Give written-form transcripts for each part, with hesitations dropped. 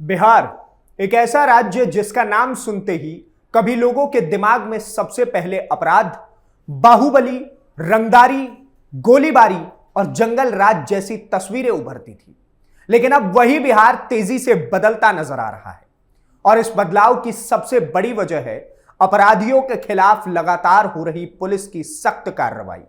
बिहार एक ऐसा राज्य जिसका नाम सुनते ही कभी लोगों के दिमाग में सबसे पहले अपराध, बाहुबली, रंगदारी, गोलीबारी और जंगल राज जैसी तस्वीरें उभरती थी। लेकिन अब वही बिहार तेजी से बदलता नजर आ रहा है और इस बदलाव की सबसे बड़ी वजह है अपराधियों के खिलाफ लगातार हो रही पुलिस की सख्त कार्रवाई।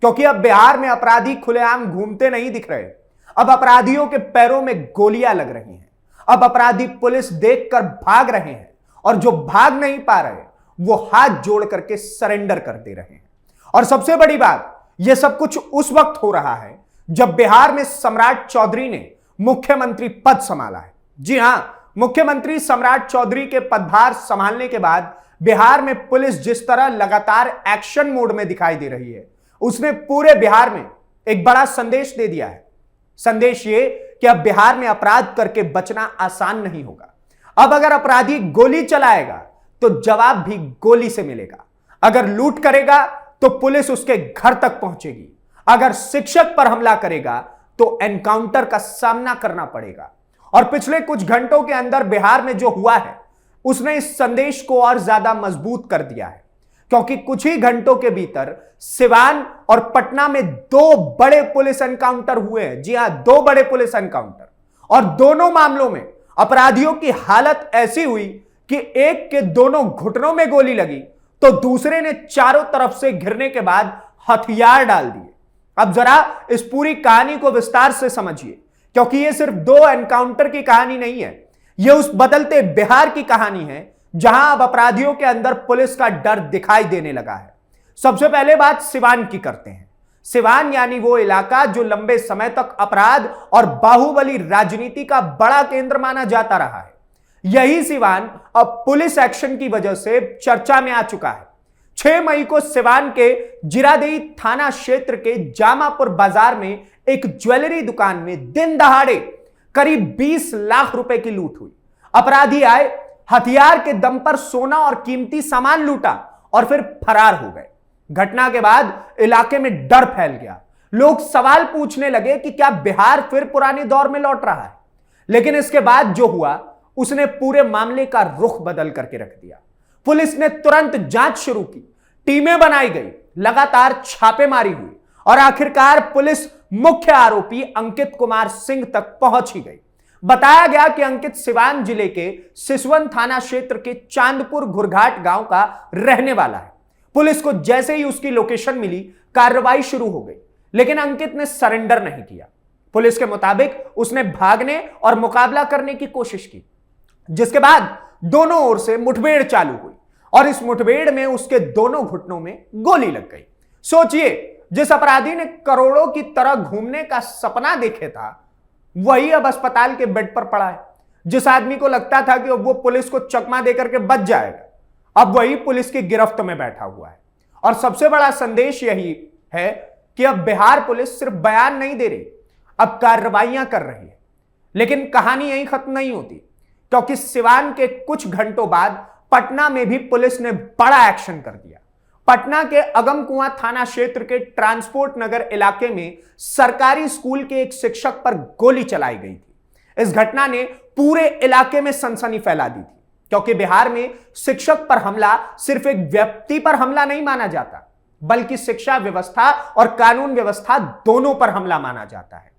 क्योंकि अब बिहार में अपराधी खुलेआम घूमते नहीं दिख रहे। अब अपराधियों के पैरों में गोलियां लग रही हैं। अब अपराधी पुलिस देखकर भाग रहे हैं और जो भाग नहीं पा रहे वो हाथ जोड़ करके सरेंडर कर दे रहे हैं। और सबसे बड़ी बात, यह सब कुछ उस वक्त हो रहा है जब बिहार में सम्राट चौधरी ने मुख्यमंत्री पद संभाला है। जी हां, मुख्यमंत्री सम्राट चौधरी के पदभार संभालने के बाद बिहार में पुलिस जिस तरह लगातार एक्शन मोड में दिखाई दे रही है, उसने पूरे बिहार में एक बड़ा संदेश दे दिया है। संदेश ये कि अब बिहार में अपराध करके बचना आसान नहीं होगा। अब अगर अपराधी गोली चलाएगा तो जवाब भी गोली से मिलेगा। अगर लूट करेगा तो पुलिस उसके घर तक पहुंचेगी। अगर शिक्षक पर हमला करेगा तो एनकाउंटर का सामना करना पड़ेगा। और पिछले कुछ घंटों के अंदर बिहार में जो हुआ है उसने इस संदेश को और ज्यादा मजबूत कर दिया है। क्योंकि कुछ ही घंटों के भीतर सिवान और पटना में दो बड़े पुलिस एनकाउंटर हुए हैं। जी हां, दो बड़े पुलिस एनकाउंटर, और दोनों मामलों में अपराधियों की हालत ऐसी हुई कि एक के दोनों घुटनों में गोली लगी तो दूसरे ने चारों तरफ से घिरने के बाद हथियार डाल दिए। अब जरा इस पूरी कहानी को विस्तार से समझिए, क्योंकि यह सिर्फ दो एनकाउंटर की कहानी नहीं है, यह उस बदलते बिहार की कहानी है जहां अब अपराधियों के अंदर पुलिस का डर दिखाई देने लगा है। सबसे पहले बात सिवान की करते हैं। सिवान यानी वो इलाका जो लंबे समय तक अपराध और बाहुबली राजनीति का बड़ा केंद्र माना जाता रहा है। यही सिवान अब पुलिस एक्शन की वजह से चर्चा में आ चुका है। 6 मई को सिवान के जिरादेई थाना क्षेत्र के जामापुर बाजार में एक ज्वेलरी दुकान में दिन दहाड़े करीब 20 लाख रुपए की लूट हुई। अपराधी आए, हथियार के दम पर सोना और कीमती सामान लूटा और फिर फरार हो गए। घटना के बाद इलाके में डर फैल गया। लोग सवाल पूछने लगे कि क्या बिहार फिर पुराने दौर में लौट रहा है। लेकिन इसके बाद जो हुआ उसने पूरे मामले का रुख बदल करके रख दिया। पुलिस ने तुरंत जांच शुरू की, टीमें बनाई गई, लगातार छापेमारी हुई और आखिरकार पुलिस मुख्य आरोपी अंकित कुमार सिंह तक पहुंच ही गई। बताया गया कि अंकित सिवान जिले के सिसवन थाना क्षेत्र के चांदपुर घुरघाट गांव का रहने वाला है। पुलिस को जैसे ही उसकी लोकेशन मिली, कार्रवाई शुरू हो गई, लेकिन अंकित ने सरेंडर नहीं किया। पुलिस के मुताबिक उसने भागने और मुकाबला करने की कोशिश की, जिसके बाद दोनों ओर से मुठभेड़ चालू हुई और इस मुठभेड़ में उसके दोनों घुटनों में गोली लग गई। सोचिए, जिस अपराधी ने करोड़ों की तरह घूमने का सपना देखे था वही अब अस्पताल के बेड पर पड़ा है। जिस आदमी को लगता था कि वो पुलिस को चकमा देकर के बच जाएगा, अब वही पुलिस की गिरफ्त में बैठा हुआ है। और सबसे बड़ा संदेश यही है कि अब बिहार पुलिस सिर्फ बयान नहीं दे रही, अब कार्रवाइयां कर रही है। लेकिन कहानी यहीं खत्म नहीं होती, क्योंकि सिवान के कुछ घंटों बाद पटना में भी पुलिस ने बड़ा एक्शन कर दिया। पटना के अगमकुआं थाना क्षेत्र के ट्रांसपोर्ट नगर इलाके में सरकारी स्कूल के एक शिक्षक पर गोली चलाई गई थी। इस घटना ने पूरे इलाके में सनसनी फैला दी थी, क्योंकि बिहार में शिक्षक पर हमला सिर्फ एक व्यक्ति पर हमला नहीं माना जाता, बल्कि शिक्षा व्यवस्था और कानून व्यवस्था दोनों पर हमला माना जाता है।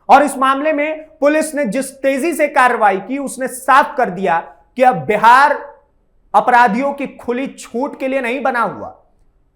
और इस मामले में पुलिस ने जिस तेजी से कार्रवाई की उसने साफ कर दिया कि अब बिहार अपराधियों की खुली छूट के लिए नहीं बना हुआ।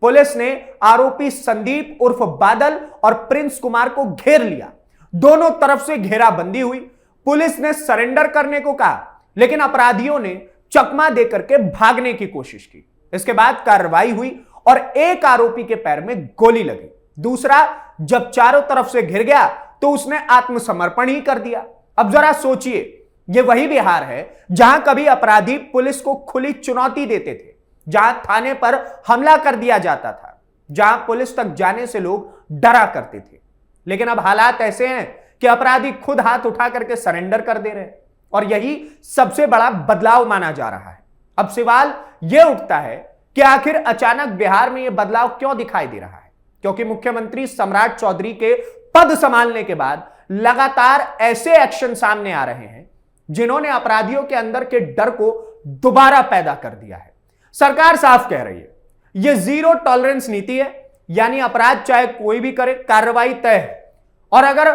पुलिस ने आरोपी संदीप उर्फ बादल और प्रिंस कुमार को घेर लिया। दोनों तरफ से घेराबंदी हुई। पुलिस ने सरेंडर करने को कहा, लेकिन अपराधियों ने चकमा देकर के भागने की कोशिश की। इसके बाद कार्रवाई हुई और एक आरोपी के पैर में गोली लगी। दूसरा जब चारों तरफ से घिर गया तो उसने आत्मसमर्पण ही कर दिया। अब जरा सोचिए, यह वही बिहार है जहां कभी अपराधी पुलिस को खुली चुनौती देते थे, जहां थाने पर हमला कर दिया जाता था, जहां पुलिस तक जाने से लोग डरा करते थे। लेकिन अब हालात ऐसे हैं कि अपराधी खुद हाथ उठा करके सरेंडर कर दे रहे हैं और यही सबसे बड़ा बदलाव माना जा रहा है। अब सवाल यह उठता है कि आखिर अचानक बिहार में यह बदलाव क्यों दिखाई दे रहा है। क्योंकि मुख्यमंत्री सम्राट चौधरी के पद संभालने के बाद लगातार ऐसे एक्शन सामने आ रहे हैं जिन्होंने अपराधियों के अंदर के डर को दोबारा पैदा कर दिया है। सरकार साफ कह रही है यह जीरो टॉलरेंस नीति है, यानी अपराध चाहे कोई भी करे कार्रवाई तय है। और अगर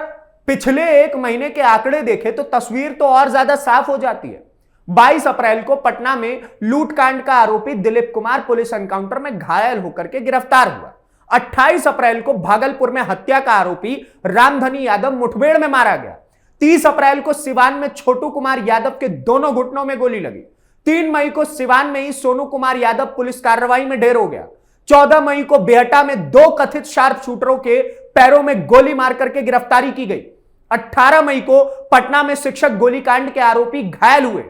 पिछले 1 महीने के आंकड़े देखें तो तस्वीर तो और ज्यादा साफ हो जाती है। 22 अप्रैल को पटना में लूटकांड का आरोपी दिलीप कुमार पुलिस एनकाउंटर में घायल होकर के गिरफ्तार हुआ। 28 अप्रैल को भागलपुर में हत्या का आरोपी रामधनी यादव मुठभेड़ में मारा गया। 30 अप्रैल को सिवान में छोटू कुमार यादव के दोनों घुटनों में गोली लगी। 3 मई को सिवान में ही सोनू कुमार यादव पुलिस कार्रवाई में ढेर हो गया। 14 मई को बेहटा में 2 कथित शार्प शूटरों के पैरों में गोली मार करके गिरफ्तारी की गई। 18 मई को पटना में शिक्षक गोलीकांड के आरोपी घायल हुए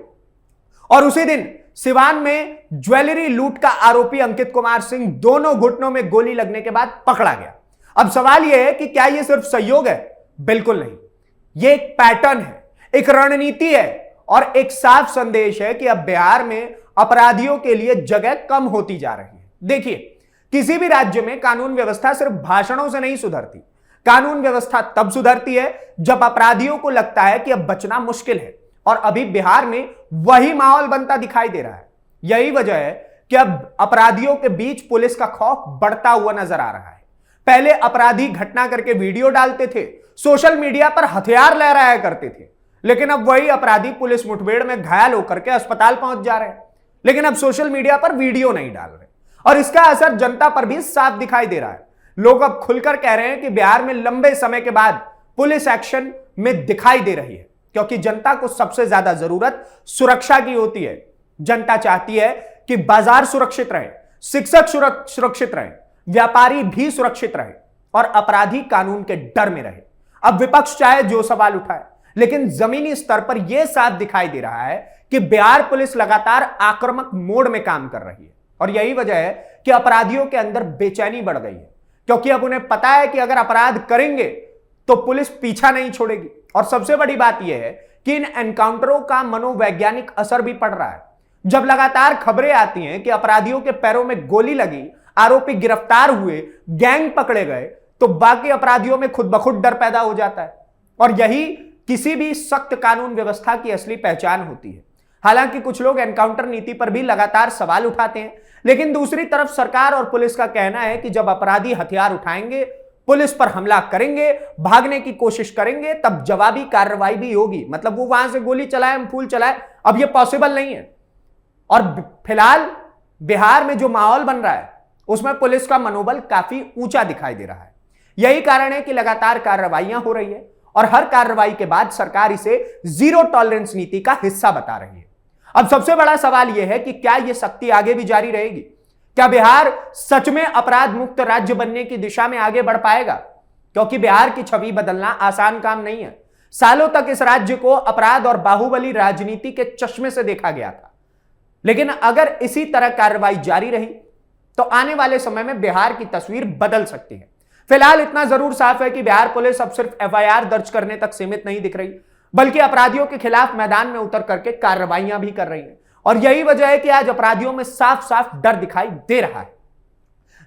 और उसी दिन सिवान में ज्वेलरी लूट का आरोपी अंकित कुमार सिंह दोनों घुटनों में गोली लगने के बाद पकड़ा गया। अब सवाल यह है कि क्या यह सिर्फ संयोग है? बिल्कुल नहीं, यह एक पैटर्न है, एक रणनीति है और एक साफ संदेश है कि अब बिहार में अपराधियों के लिए जगह कम होती जा रही है। देखिए, किसी भी राज्य में कानून व्यवस्था सिर्फ भाषणों से नहीं सुधरती। कानून व्यवस्था तब सुधरती है जब अपराधियों को लगता है कि अब बचना मुश्किल है, और अभी बिहार में वही माहौल बनता दिखाई दे रहा है। यही वजह है कि अब अपराधियों के बीच पुलिस का खौफ बढ़ता हुआ नजर आ रहा है। पहले अपराधी घटना करके वीडियो डालते थे, सोशल मीडिया पर हथियार लहराया करते थे, लेकिन अब वही अपराधी पुलिस मुठभेड़ में घायल होकर के अस्पताल पहुंच जा रहे हैं, लेकिन अब सोशल मीडिया पर वीडियो नहीं डाल रहे। और इसका असर जनता पर भी साफ दिखाई दे रहा है। लोग अब खुलकर कह रहे हैं कि बिहार में लंबे समय के बाद पुलिस एक्शन में दिखाई दे रही है, क्योंकि जनता को सबसे ज्यादा जरूरत सुरक्षा की होती है। जनता चाहती है कि बाजार सुरक्षित रहे, शिक्षक सुरक्षित रहे, व्यापारी भी सुरक्षित रहे और अपराधी कानून के डर में रहे। अब विपक्ष चाहे जो सवाल उठाए, लेकिन जमीनी स्तर पर यह साफ दिखाई दे रहा है कि बिहार पुलिस लगातार आक्रामक मोड में काम कर रही है। और यही वजह है कि अपराधियों के अंदर बेचैनी बढ़ गई है, क्योंकि अब उन्हें पता है कि अगर अपराध करेंगे तो पुलिस पीछा नहीं छोड़ेगी। और सबसे बड़ी बात यह है कि इन एनकाउंटरों का मनोवैज्ञानिक असर भी पड़ रहा है। जब लगातार खबरें आती हैं कि अपराधियों के पैरों में गोली लगी, आरोपी गिरफ्तार हुए, गैंग पकड़े गए, तो बाकी अपराधियों में खुद ब खुद डर पैदा हो जाता है। और यही किसी भी सख्त कानून व्यवस्था की असली पहचान होती है। हालांकि कुछ लोग एनकाउंटर नीति पर भी लगातार सवाल उठाते हैं, लेकिन दूसरी तरफ सरकार और पुलिस का कहना है कि जब अपराधी हथियार उठाएंगे, पुलिस पर हमला करेंगे, भागने की कोशिश करेंगे, तब जवाबी कार्रवाई भी होगी। मतलब वो वहां से गोली चलाए, फूल चलाए, अब ये पॉसिबल नहीं है। और फिलहाल बिहार में जो माहौल बन रहा है उसमें पुलिस का मनोबल काफी ऊंचा दिखाई दे रहा है। यही कारण है कि लगातार कार्रवाइयां हो रही है और हर कार्रवाई के बाद सरकार इसे जीरो टॉलरेंस नीति का हिस्सा बता रही है। अब सबसे बड़ा सवाल यह है कि क्या यह सख्ती आगे भी जारी रहेगी? क्या बिहार सच में अपराध मुक्त राज्य बनने की दिशा में आगे बढ़ पाएगा? क्योंकि बिहार की छवि बदलना आसान काम नहीं है। सालों तक इस राज्य को अपराध और बाहुबली राजनीति के चश्मे से देखा गया था, लेकिन अगर इसी तरह कार्रवाई जारी रही तो आने वाले समय में बिहार की तस्वीर बदल सकती है। फिलहाल इतना जरूर साफ है कि बिहार पुलिस अब सिर्फ एफआईआर दर्ज करने तक सीमित नहीं दिख रही, बल्कि अपराधियों के खिलाफ मैदान में उतर करके कार्रवाइयां भी कर रही है। और यही वजह है कि आज अपराधियों में साफ साफ डर दिखाई दे रहा है,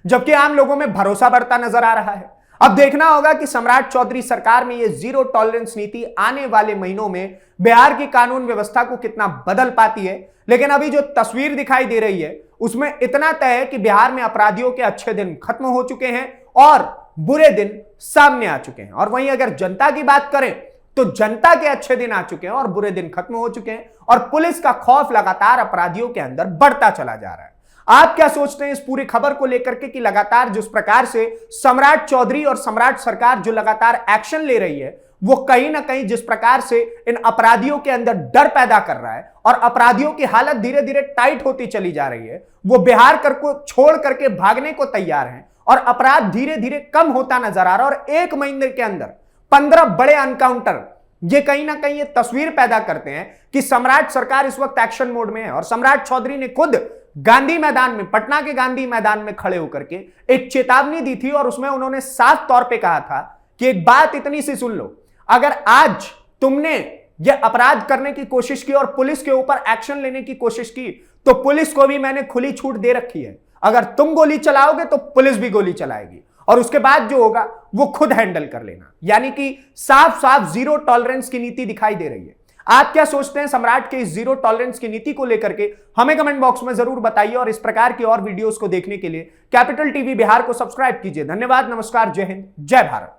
जबकि आम लोगों में भरोसा बढ़ता नजर आ रहा है। अब देखना होगा कि सम्राट चौधरी सरकार में यह जीरो टॉलरेंस नीति आने वाले महीनों में बिहार की कानून व्यवस्था को कितना बदल पाती है। लेकिन अभी जो तस्वीर दिखाई दे रही है उसमें इतना तय है कि बिहार में अपराधियों के अच्छे दिन खत्म हो चुके हैं और बुरे दिन सामने आ चुके हैं। और वहीं अगर जनता की बात करें तो जनता के अच्छे दिन आ चुके हैं और बुरे दिन खत्म हो चुके हैं, और पुलिस का खौफ लगातार अपराधियों के अंदर बढ़ता चला जा रहा है। आप क्या सोचते हैं इस पूरी खबर को लेकर के कि लगातार जिस प्रकार से सम्राट चौधरी और सम्राट सरकार जो लगातार एक्शन ले रही है, वो कहीं ना कहीं जिस प्रकार से इन अपराधियों के अंदर डर पैदा कर रहा है और अपराधियों की हालत धीरे धीरे टाइट होती चली जा रही है, वो बिहार को छोड़ करके भागने को तैयार हैं और अपराध धीरे धीरे कम होता नजर आ रहा है। और 1 महीने के अंदर 15 बड़े एनकाउंटर, ये कहीं ना कहीं ये तस्वीर पैदा करते हैं कि सम्राट सरकार इस वक्त एक्शन मोड में है। और सम्राट चौधरी ने खुद गांधी मैदान में, पटना के गांधी मैदान में खड़े होकर के एक चेतावनी दी थी और उसमें उन्होंने साफ तौर पे कहा था कि एक बात इतनी सी सुन लो, अगर आज तुमने यह अपराध करने की कोशिश की और पुलिस के ऊपर एक्शन लेने की कोशिश की तो पुलिस को भी मैंने खुली छूट दे रखी है। अगर तुम गोली चलाओगे तो पुलिस भी गोली चलाएगी और उसके बाद जो होगा वो खुद हैंडल कर लेना। यानी कि साफ साफ जीरो टॉलरेंस की नीति दिखाई दे रही है। आप क्या सोचते हैं सम्राट के इस जीरो टॉलरेंस की नीति को लेकर के, हमें कमेंट बॉक्स में जरूर बताइए। और इस प्रकार की और वीडियोस को देखने के लिए कैपिटल टीवी बिहार को सब्सक्राइब कीजिए। धन्यवाद, नमस्कार, जय हिंद, जय भारत।